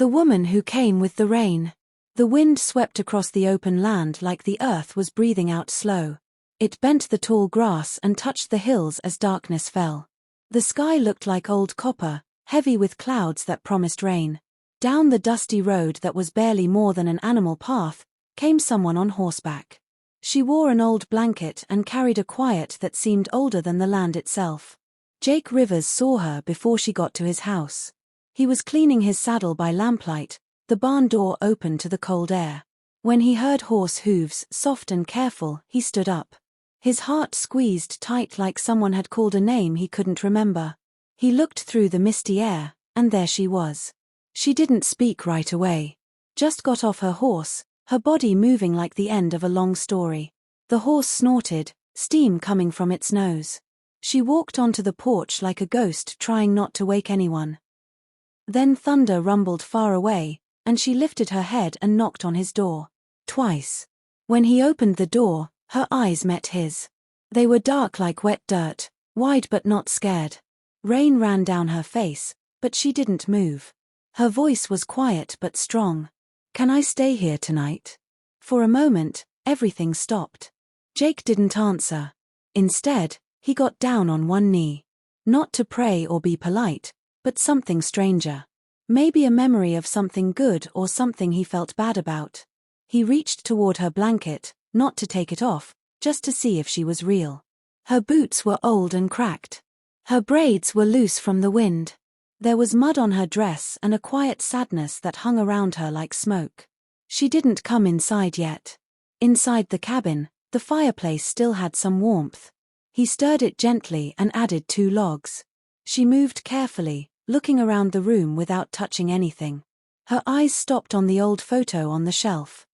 The woman who came with the rain. The wind swept across the open land like the earth was breathing out slow. It bent the tall grass and touched the hills as darkness fell. The sky looked like old copper, heavy with clouds that promised rain. Down the dusty road that was barely more than an animal path, came someone on horseback. She wore an old blanket and carried a quiet that seemed older than the land itself. Jake Rivers saw her before she got to his house. He was cleaning his saddle by lamplight, the barn door open to the cold air. When he heard horse hooves, soft and careful, he stood up. His heart squeezed tight like someone had called a name he couldn't remember. He looked through the misty air, and there she was. She didn't speak right away. Just got off her horse, her body moving like the end of a long story. The horse snorted, steam coming from its nose. She walked onto the porch like a ghost trying not to wake anyone. Then thunder rumbled far away, and she lifted her head and knocked on his door. Twice. When he opened the door, her eyes met his. They were dark like wet dirt, wide but not scared. Rain ran down her face, but she didn't move. Her voice was quiet but strong. "Can I stay here tonight?" For a moment, everything stopped. Jake didn't answer. Instead, he got down on one knee. Not to pray or be polite, but something stranger. Maybe a memory of something good or something he felt bad about. He reached toward her blanket, not to take it off, just to see if she was real. Her boots were old and cracked. Her braids were loose from the wind. There was mud on her dress and a quiet sadness that hung around her like smoke. She didn't come inside yet. Inside the cabin, the fireplace still had some warmth. He stirred it gently and added 2 logs. She moved carefully, looking around the room without touching anything. Her eyes stopped on the old photo on the shelf.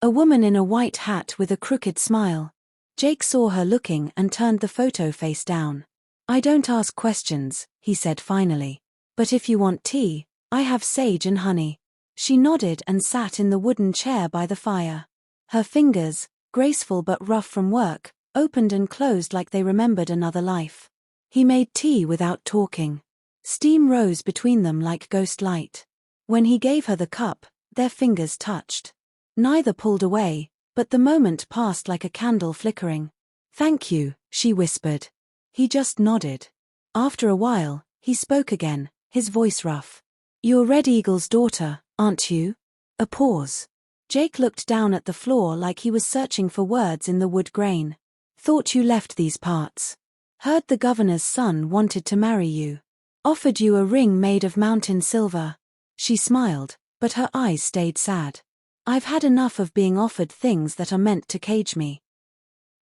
A woman in a white hat with a crooked smile. Jake saw her looking and turned the photo face down. "I don't ask questions," he said finally. "But if you want tea, I have sage and honey." She nodded and sat in the wooden chair by the fire. Her fingers, graceful but rough from work, opened and closed like they remembered another life. He made tea without talking. Steam rose between them like ghost light. When he gave her the cup, their fingers touched. Neither pulled away, but the moment passed like a candle flickering. "Thank you," she whispered. He just nodded. After a while, he spoke again, his voice rough. "You're Red Eagle's daughter, aren't you?" A pause. Jake looked down at the floor like he was searching for words in the wood grain. "Thought you left these parts. Heard the governor's son wanted to marry you. Offered you a ring made of mountain silver." She smiled, but her eyes stayed sad. "I've had enough of being offered things that are meant to cage me."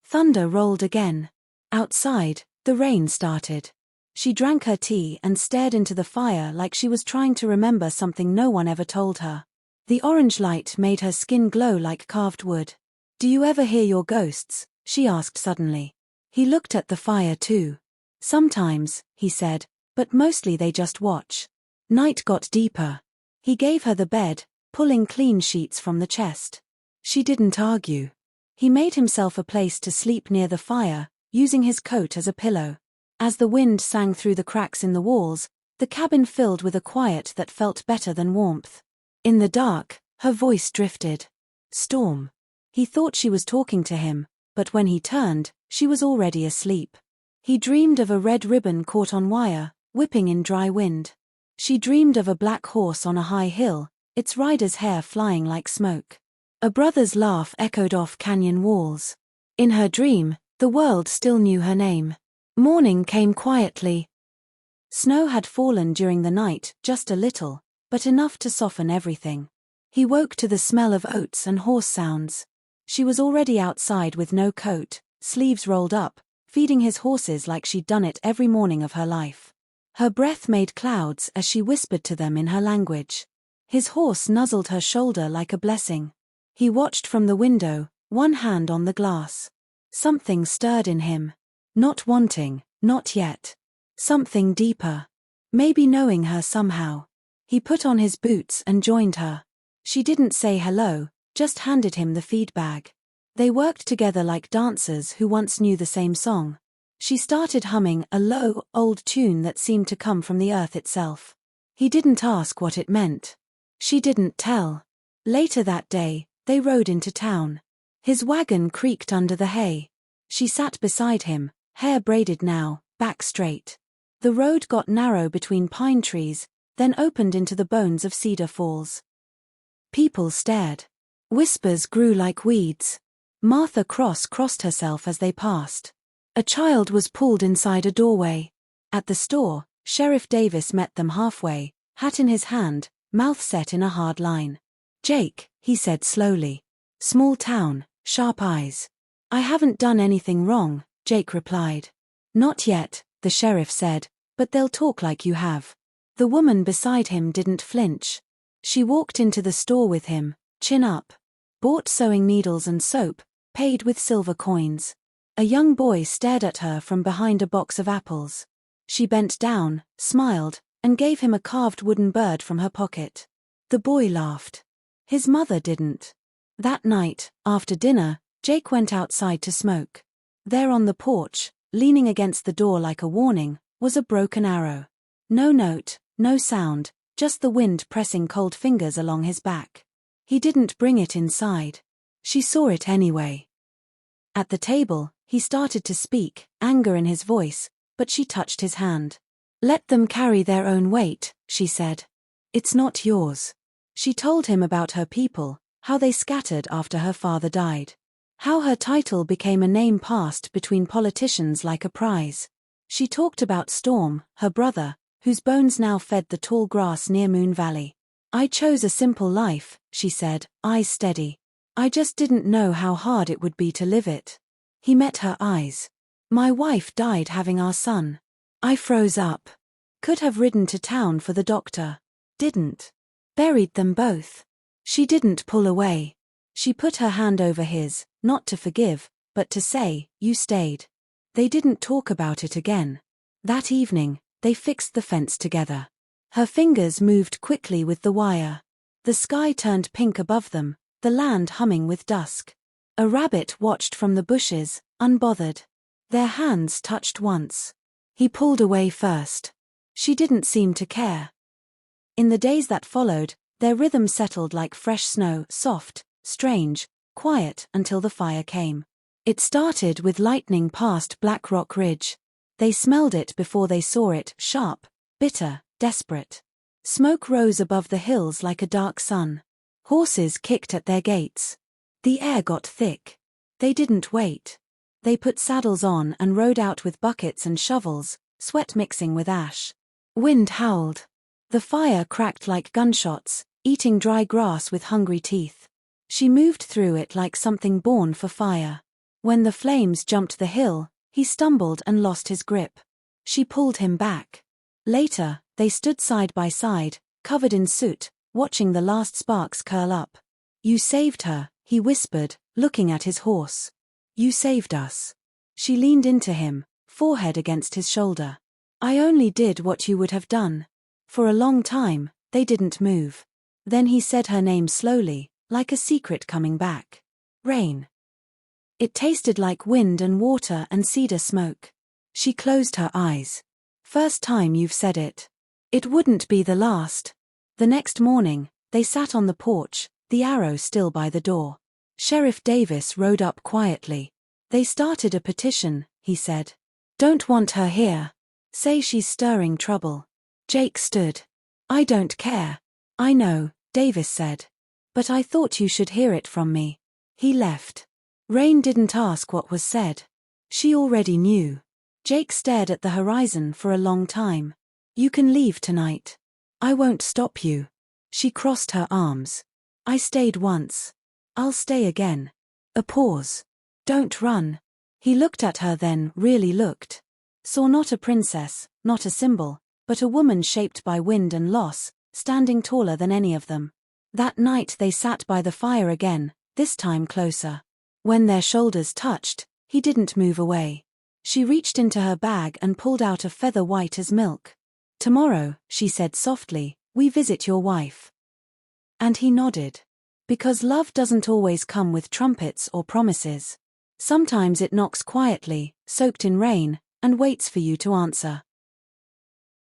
Thunder rolled again. Outside, the rain started. She drank her tea and stared into the fire like she was trying to remember something no one ever told her. The orange light made her skin glow like carved wood. "Do you ever hear your ghosts?" she asked suddenly. He looked at the fire too. "Sometimes," he said, "but mostly they just watch." Night got deeper. He gave her the bed, pulling clean sheets from the chest. She didn't argue. He made himself a place to sleep near the fire, using his coat as a pillow. As the wind sang through the cracks in the walls, the cabin filled with a quiet that felt better than warmth. In the dark, her voice drifted. "Storm." He thought she was talking to him, but when he turned, she was already asleep. He dreamed of a red ribbon caught on wire, whipping in dry wind. She dreamed of a black horse on a high hill, its rider's hair flying like smoke. A brother's laugh echoed off canyon walls. In her dream, the world still knew her name. Morning came quietly. Snow had fallen during the night, just a little, but enough to soften everything. He woke to the smell of oats and horse sounds. She was already outside with no coat, sleeves rolled up, feeding his horses like she'd done it every morning of her life. Her breath made clouds as she whispered to them in her language. His horse nuzzled her shoulder like a blessing. He watched from the window, one hand on the glass. Something stirred in him. Not wanting, not yet. Something deeper. Maybe knowing her somehow. He put on his boots and joined her. She didn't say hello, just handed him the feed bag. They worked together like dancers who once knew the same song. She started humming a low, old tune that seemed to come from the earth itself. He didn't ask what it meant. She didn't tell. Later that day, they rode into town. His wagon creaked under the hay. She sat beside him, hair braided now, back straight. The road got narrow between pine trees, then opened into the bones of Cedar Falls. People stared. Whispers grew like weeds. Martha crossed herself as they passed. A child was pulled inside a doorway. At the store, Sheriff Davis met them halfway, hat in his hand, mouth set in a hard line. "Jake," he said slowly. "Small town, sharp eyes." "I haven't done anything wrong," Jake replied. "Not yet," the sheriff said, "but they'll talk like you have." The woman beside him didn't flinch. She walked into the store with him, chin up. Bought sewing needles and soap, paid with silver coins. A young boy stared at her from behind a box of apples. She bent down, smiled, and gave him a carved wooden bird from her pocket. The boy laughed. His mother didn't. That night, after dinner, Jake went outside to smoke. There on the porch, leaning against the door like a warning, was a broken arrow. No note, no sound, just the wind pressing cold fingers along his back. He didn't bring it inside. She saw it anyway. At the table, he started to speak, anger in his voice, but she touched his hand. "Let them carry their own weight," she said. "It's not yours." She told him about her people, how they scattered after her father died. How her title became a name passed between politicians like a prize. She talked about Storm, her brother, whose bones now fed the tall grass near Moon Valley. "I chose a simple life," she said, eyes steady. "I just didn't know how hard it would be to live it." He met her eyes. "My wife died having our son. I froze up. Could have ridden to town for the doctor. Didn't. Buried them both." She didn't pull away. She put her hand over his, not to forgive, but to say, "You stayed." They didn't talk about it again. That evening, they fixed the fence together. Her fingers moved quickly with the wire. The sky turned pink above them, the land humming with dusk. A rabbit watched from the bushes, unbothered. Their hands touched once. He pulled away first. She didn't seem to care. In the days that followed, their rhythm settled like fresh snow, soft, strange, quiet until the fire came. It started with lightning past Black Rock Ridge. They smelled it before they saw it, sharp, bitter, desperate. Smoke rose above the hills like a dark sun. Horses kicked at their gates. The air got thick. They didn't wait. They put saddles on and rode out with buckets and shovels, sweat mixing with ash. Wind howled. The fire cracked like gunshots, eating dry grass with hungry teeth. She moved through it like something born for fire. When the flames jumped the hill, he stumbled and lost his grip. She pulled him back. Later, they stood side by side, covered in soot, watching the last sparks curl up. "You saved her," he whispered, looking at his horse. "You saved us." She leaned into him, forehead against his shoulder. "I only did what you would have done." For a long time, they didn't move. Then he said her name slowly, like a secret coming back. "Rain." It tasted like wind and water and cedar smoke. She closed her eyes. "First time you've said it. It wouldn't be the last." The next morning, they sat on the porch, the arrow still by the door. Sheriff Davis rode up quietly. "They started a petition," he said. "Don't want her here. Say she's stirring trouble." Jake stood. "I don't care." "I know," Davis said. "But I thought you should hear it from me." He left. Rain didn't ask what was said. She already knew. Jake stared at the horizon for a long time. "You can leave tonight. I won't stop you." She crossed her arms. "I stayed once. I'll stay again." A pause. "Don't run." He looked at her then, really looked. Saw not a princess, not a symbol, but a woman shaped by wind and loss, standing taller than any of them. That night they sat by the fire again, this time closer. When their shoulders touched, he didn't move away. She reached into her bag and pulled out a feather white as milk. "Tomorrow," she said softly, "we visit your wife." And he nodded. Because love doesn't always come with trumpets or promises. Sometimes it knocks quietly, soaked in rain, and waits for you to answer.